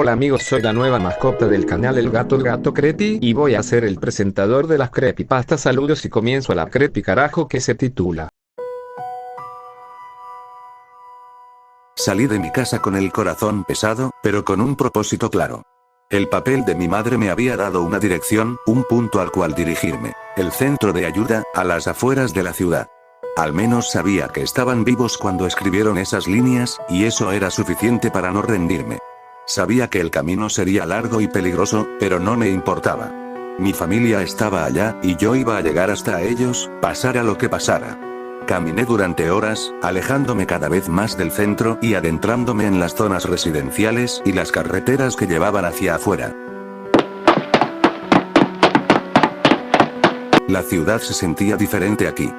Hola amigos, soy la nueva mascota del canal El Gato Creepy y voy a ser el presentador de las creepypastas. Saludos y comienzo la creepy carajo que se titula. Salí de mi casa con el corazón pesado, pero con un propósito claro. El papel de mi madre me había dado una dirección, un punto al cual dirigirme. El centro de ayuda, a las afueras de la ciudad. Al menos sabía que estaban vivos cuando escribieron esas líneas, y eso era suficiente para no rendirme. Sabía que el camino sería largo y peligroso, pero no me importaba. Mi familia estaba allá, y yo iba a llegar hasta ellos, pasara lo que pasara. Caminé durante horas, alejándome cada vez más del centro y adentrándome en las zonas residenciales y las carreteras que llevaban hacia afuera. La ciudad se sentía diferente aquí.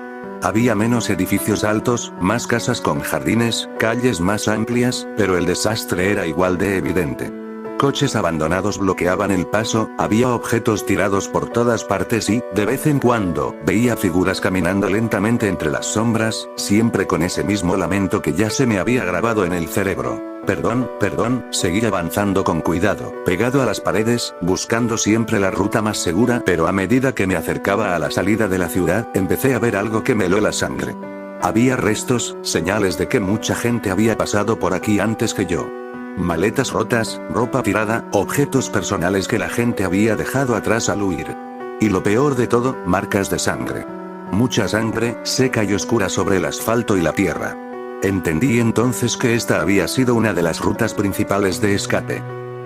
Había menos edificios altos, más casas con jardines, calles más amplias, pero el desastre era igual de evidente. Coches abandonados bloqueaban el paso, había objetos tirados por todas partes y, de vez en cuando, veía figuras caminando lentamente entre las sombras, siempre con ese mismo lamento que ya se me había grabado en el cerebro. Perdón, seguí avanzando con cuidado, pegado a las paredes, buscando siempre la ruta más segura, pero a medida que me acercaba a la salida de la ciudad, empecé a ver algo que me heló la sangre. Había restos, señales de que mucha gente había pasado por aquí antes que yo. Maletas rotas, ropa tirada, objetos personales que la gente había dejado atrás al huir. Y lo peor de todo, marcas de sangre. Mucha sangre, seca y oscura sobre el asfalto y la tierra. Entendí entonces que esta había sido una de las rutas principales de escape.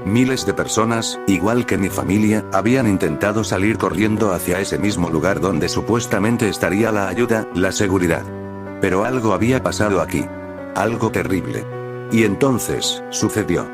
Miles de personas, igual que mi familia, habían intentado salir corriendo hacia ese mismo lugar donde supuestamente estaría la ayuda, la seguridad. Pero algo había pasado aquí. Algo terrible. Y entonces, sucedió.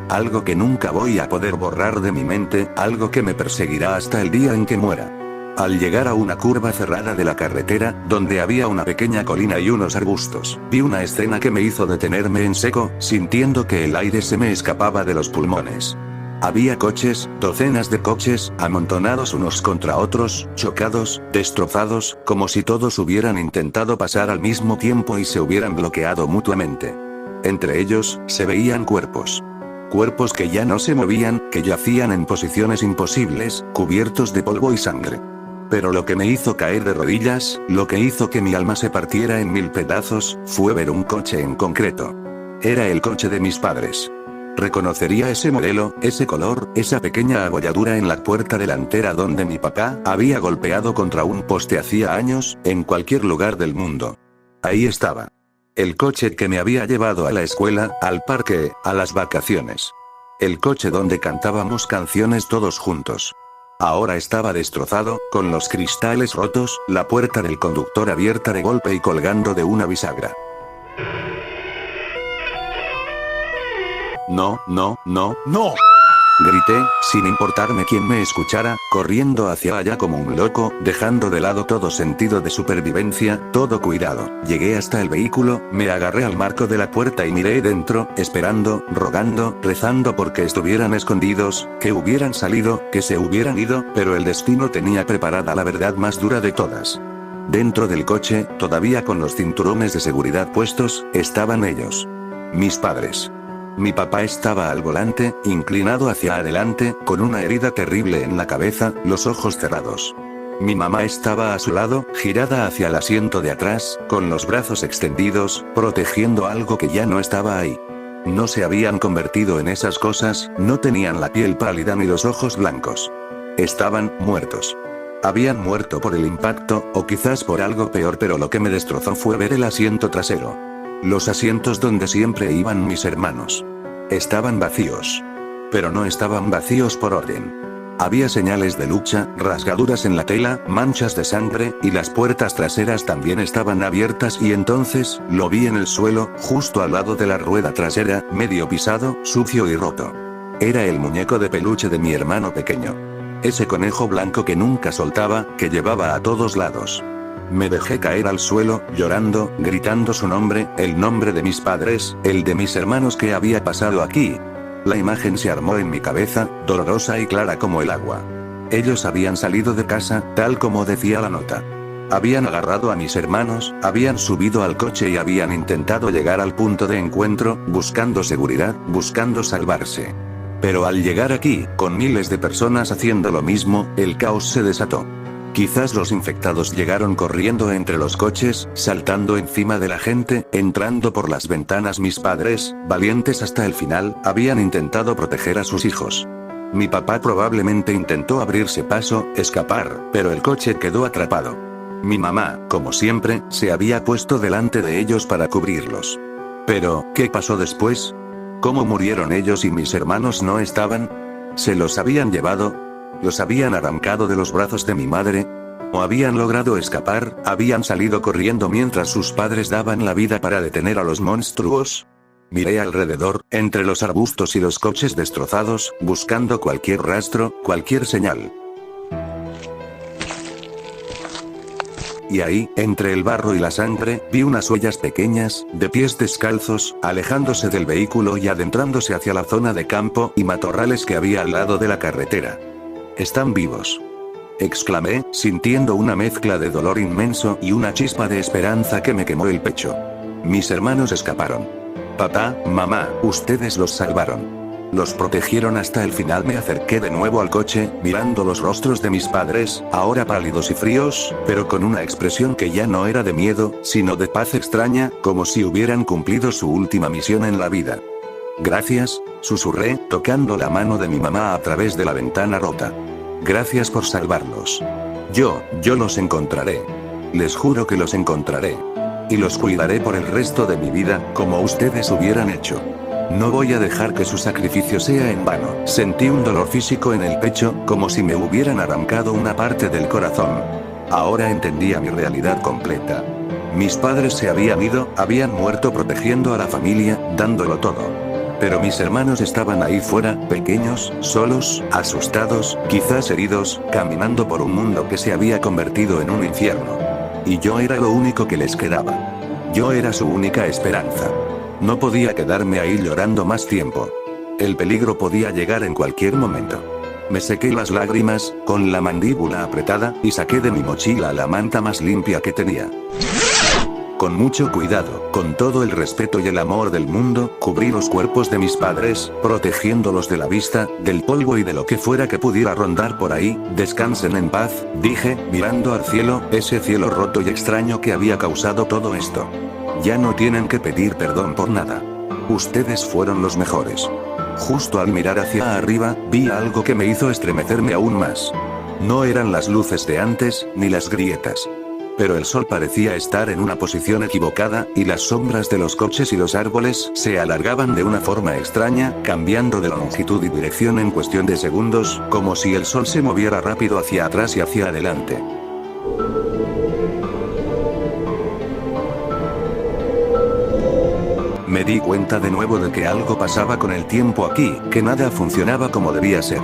Algo que nunca voy a poder borrar de mi mente, algo que me perseguirá hasta el día en que muera. Al llegar a una curva cerrada de la carretera, donde había una pequeña colina y unos arbustos, vi una escena que me hizo detenerme en seco, sintiendo que el aire se me escapaba de los pulmones. Había coches, docenas de coches, amontonados unos contra otros, chocados, destrozados, como si todos hubieran intentado pasar al mismo tiempo y se hubieran bloqueado mutuamente. Entre ellos, se veían cuerpos. Cuerpos que ya no se movían, que yacían en posiciones imposibles, cubiertos de polvo y sangre. Pero lo que me hizo caer de rodillas, lo que hizo que mi alma se partiera en mil pedazos, fue ver un coche en concreto. Era el coche de mis padres. Reconocería ese modelo, ese color, esa pequeña abolladura en la puerta delantera donde mi papá había golpeado contra un poste hacía años, en cualquier lugar del mundo. Ahí estaba. El coche que me había llevado a la escuela, al parque, a las vacaciones. El coche donde cantábamos canciones todos juntos. Ahora estaba destrozado, con los cristales rotos, la puerta del conductor abierta de golpe y colgando de una bisagra. No. Grité, sin importarme quién me escuchara, corriendo hacia allá como un loco, dejando de lado todo sentido de supervivencia, todo cuidado. Llegué hasta el vehículo, me agarré al marco de la puerta y miré dentro, esperando, rogando, rezando porque estuvieran escondidos, que hubieran salido, que se hubieran ido, pero el destino tenía preparada la verdad más dura de todas. Dentro del coche, todavía con los cinturones de seguridad puestos, estaban ellos. Mis padres. Mi papá estaba al volante, inclinado hacia adelante, con una herida terrible en la cabeza, los ojos cerrados. Mi mamá estaba a su lado, girada hacia el asiento de atrás, con los brazos extendidos, protegiendo algo que ya no estaba ahí. No se habían convertido en esas cosas, no tenían la piel pálida ni los ojos blancos. Estaban muertos. Habían muerto por el impacto, o quizás por algo peor, pero lo que me destrozó fue ver el asiento trasero. Los asientos donde siempre iban mis hermanos. Estaban vacíos. Pero no estaban vacíos por orden. Había señales de lucha, rasgaduras en la tela, manchas de sangre, y las puertas traseras también estaban abiertas y entonces, lo vi en el suelo, justo al lado de la rueda trasera, medio pisado, sucio y roto. Era el muñeco de peluche de mi hermano pequeño. Ese conejo blanco que nunca soltaba, que llevaba a todos lados. Me dejé caer al suelo, llorando, gritando su nombre, el nombre de mis padres, el de mis hermanos. ¿Qué había pasado aquí? La imagen se armó en mi cabeza, dolorosa y clara como el agua. Ellos habían salido de casa, tal como decía la nota. Habían agarrado a mis hermanos, habían subido al coche y habían intentado llegar al punto de encuentro, buscando seguridad, buscando salvarse. Pero al llegar aquí, con miles de personas haciendo lo mismo, el caos se desató. Quizás los infectados llegaron corriendo entre los coches, saltando encima de la gente, entrando por las ventanas. Mis padres, valientes hasta el final, habían intentado proteger a sus hijos. Mi papá probablemente intentó abrirse paso, escapar, pero el coche quedó atrapado. Mi mamá, como siempre, se había puesto delante de ellos para cubrirlos. Pero, ¿qué pasó después? ¿Cómo murieron ellos y mis hermanos no estaban? ¿Se los habían llevado? ¿Los habían arrancado de los brazos de mi madre? ¿O habían logrado escapar? ¿Habían salido corriendo mientras sus padres daban la vida para detener a los monstruos? Miré alrededor, entre los arbustos y los coches destrozados, buscando cualquier rastro, cualquier señal. Y ahí, entre el barro y la sangre, vi unas huellas pequeñas, de pies descalzos, alejándose del vehículo y adentrándose hacia la zona de campo y matorrales que había al lado de la carretera. «Están vivos», exclamé, sintiendo una mezcla de dolor inmenso y una chispa de esperanza que me quemó el pecho. Mis hermanos escaparon. Papá, mamá, ustedes los salvaron. Los protegieron hasta el final. Me acerqué de nuevo al coche, mirando los rostros de mis padres, ahora pálidos y fríos, pero con una expresión que ya no era de miedo, sino de paz extraña, como si hubieran cumplido su última misión en la vida. Gracias, susurré, tocando la mano de mi mamá a través de la ventana rota. Gracias por salvarlos. Yo los encontraré. Les juro que los encontraré. Y los cuidaré por el resto de mi vida, como ustedes hubieran hecho. No voy a dejar que su sacrificio sea en vano. Sentí un dolor físico en el pecho, como si me hubieran arrancado una parte del corazón. Ahora entendía mi realidad completa. Mis padres se habían ido, habían muerto protegiendo a la familia, dándolo todo. Pero mis hermanos estaban ahí fuera, pequeños, solos, asustados, quizás heridos, caminando por un mundo que se había convertido en un infierno. Y yo era lo único que les quedaba. Yo era su única esperanza. No podía quedarme ahí llorando más tiempo. El peligro podía llegar en cualquier momento. Me sequé las lágrimas, con la mandíbula apretada, y saqué de mi mochila la manta más limpia que tenía. Con mucho cuidado, con todo el respeto y el amor del mundo, cubrí los cuerpos de mis padres, protegiéndolos de la vista, del polvo y de lo que fuera que pudiera rondar por ahí. Descansen en paz, dije, mirando al cielo, ese cielo roto y extraño que había causado todo esto. Ya no tienen que pedir perdón por nada. Ustedes fueron los mejores. Justo al mirar hacia arriba, vi algo que me hizo estremecerme aún más. No eran las luces de antes, ni las grietas. Pero el sol parecía estar en una posición equivocada, y las sombras de los coches y los árboles se alargaban de una forma extraña, cambiando de longitud y dirección en cuestión de segundos, como si el sol se moviera rápido hacia atrás y hacia adelante. Me di cuenta de nuevo de que algo pasaba con el tiempo aquí, que nada funcionaba como debía ser.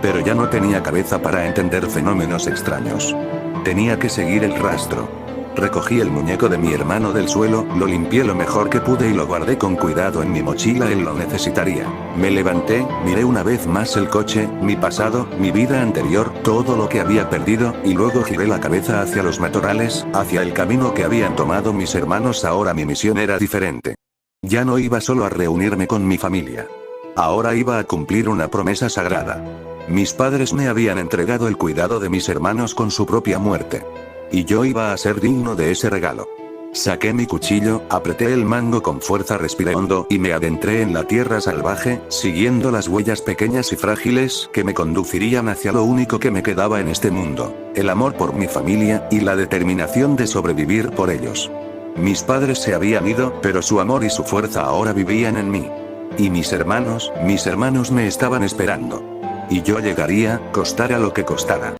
Pero ya no tenía cabeza para entender fenómenos extraños. Tenía que seguir el rastro. Recogí el muñeco de mi hermano del suelo, lo limpié lo mejor que pude y lo guardé con cuidado en mi mochila. Él lo necesitaría. Me levanté, miré una vez más el coche, mi pasado, mi vida anterior, todo lo que había perdido, y luego giré la cabeza hacia los matorrales, hacia el camino que habían tomado mis hermanos. Ahora mi misión era diferente. Ya no iba solo a reunirme con mi familia. Ahora iba a cumplir una promesa sagrada. Mis padres me habían entregado el cuidado de mis hermanos con su propia muerte. Y yo iba a ser digno de ese regalo. Saqué mi cuchillo, apreté el mango con fuerza, respiré hondo y me adentré en la tierra salvaje, siguiendo las huellas pequeñas y frágiles que me conducirían hacia lo único que me quedaba en este mundo: el amor por mi familia y la determinación de sobrevivir por ellos. Mis padres se habían ido, pero su amor y su fuerza ahora vivían en mí. Y mis hermanos me estaban esperando. Y yo llegaría, costara lo que costara.